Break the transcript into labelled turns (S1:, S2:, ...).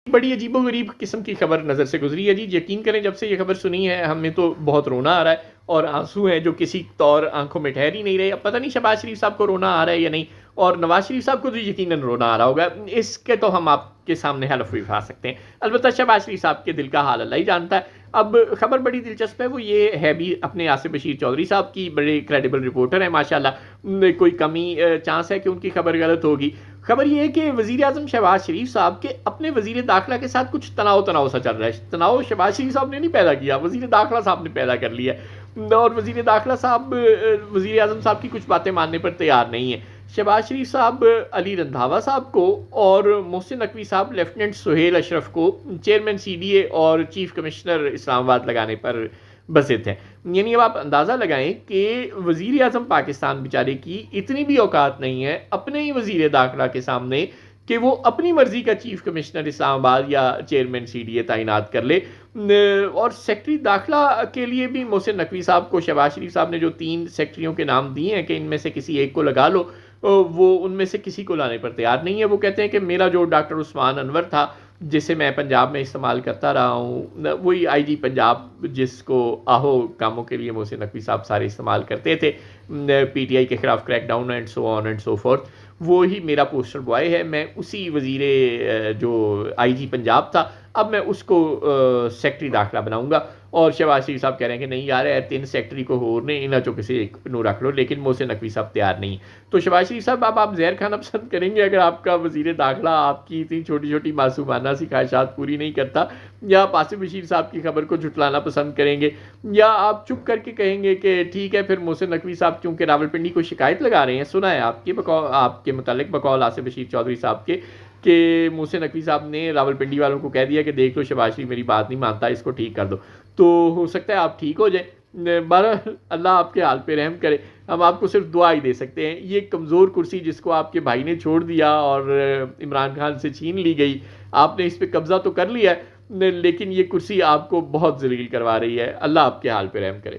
S1: بڑی عجیب و غریب قسم کی خبر نظر سے گزری ہے جی، یقین کریں جب سے یہ خبر سنی ہے ہمیں تو بہت رونا آ رہا ہے، اور آنسو ہیں جو کسی طور آنکھوں میں ٹھہر ہی نہیں رہے۔ اب پتہ نہیں شہباز شریف صاحب کو رونا آ رہا ہے یا نہیں، اور نواز شریف صاحب کو تو یقیناً رونا آ رہا ہوگا، اس کے تو ہم آپ کے سامنے حلف بھی اٹھا سکتے ہیں۔ البتہ شہباز شریف صاحب کے دل کا حال اللہ ہی جانتا ہے۔ اب خبر بڑی دلچسپ ہے، وہ یہ ہے بھی اپنے آصف بشیر چودھری صاحب کی، بڑے کریڈیبل رپورٹر ہیں ماشاءاللہ، کوئی کمی چانس ہے کہ ان کی خبر غلط ہوگی؟ خبر یہ ہے کہ وزیر اعظم شہباز شریف صاحب کے اپنے وزیر داخلہ کے ساتھ کچھ تناؤ سا چل رہا ہے۔ تناؤ شہباز شریف صاحب نے نہیں پیدا کیا، وزیر داخلہ صاحب نے پیدا کر لیا، اور وزیر داخلہ صاحب وزیر اعظم صاحب کی کچھ باتیں ماننے پر تیار نہیں ہیں۔ شہباز شریف صاحب علی رندھاوا صاحب کو اور محسن نقوی صاحب لیفٹیننٹ سہیل اشرف کو چیئرمین سی ڈی اے اور چیف کمشنر اسلام آباد لگانے پر بسے تھے۔ یعنی اب آپ اندازہ لگائیں کہ وزیر اعظم پاکستان بیچارے کی اتنی بھی اوقات نہیں ہے اپنے ہی وزیر داخلہ کے سامنے کہ وہ اپنی مرضی کا چیف کمشنر اسلام آباد یا چیئرمین سی ڈی اے تعینات کر لے۔ اور سیکٹری داخلہ کے لیے بھی محسن نقوی صاحب کو شہباز شریف صاحب نے جو 3 سیکٹریوں کے نام دیے ہیں کہ ان میں سے کسی ایک کو لگا لو، وہ ان میں سے کسی کو لانے پر تیار نہیں ہے۔ وہ کہتے ہیں کہ میرا جو ڈاکٹر عثمان انور تھا جسے میں پنجاب میں استعمال کرتا رہا ہوں، وہی آئی جی پنجاب جس کو آہو کاموں کے لیے محسن نقوی صاحب سارے استعمال کرتے تھے، پی ٹی آئی کے خلاف crackdown and so on and so forth, وہی میرا پوسٹر بوائے ہے۔ میں اسی وزیر جو آئی جی پنجاب تھا اب میں اس کو سیکٹری داخلہ بناؤں گا، اور شہباز شریف صاحب کہہ رہے ہیں کہ نہیں یار 3 سیکٹری کو ہور نے انہاں چوں کسی ایک نو رکھ لو، لیکن محسن نقوی صاحب تیار نہیں۔ تو شہباز شریف صاحب اب آپ زہر کھانا پسند کریں گے اگر آپ کا وزیر داخلہ آپ کی اتنی چھوٹی چھوٹی معصومانہ سی خواہشات پوری نہیں کرتا، یا آپ آصف بشیر صاحب کی خبر کو جھٹلانا پسند کریں گے، یا آپ چپ کر کے کہیں گے کہ ٹھیک ہے پھر محسن نقوی صاحب چونکہ راولپنڈی کو شکایت لگا رہے ہیں، سنا ہے آپ کے متعلق بقول آصف بشیر چودھری صاحب کے کہ محسن نقوی صاحب نے راولپنڈی والوں کو کہہ دیا کہ دیکھ لو شہباز شریف میری بات نہیں مانتا، اس کو ٹھیک کر دو، تو ہو سکتا ہے آپ ٹھیک ہو جائیں۔ بہرحال اللہ آپ کے حال پہ رحم کرے، ہم آپ کو صرف دعا ہی دے سکتے ہیں۔ یہ کمزور کرسی جس کو آپ کے بھائی نے چھوڑ دیا اور عمران خان سے چھین لی گئی، آپ نے اس پہ قبضہ تو کر لیا ہے، لیکن یہ کرسی آپ کو بہت ذلیل کروا رہی ہے۔ اللہ آپ کے حال پہ رحم کرے۔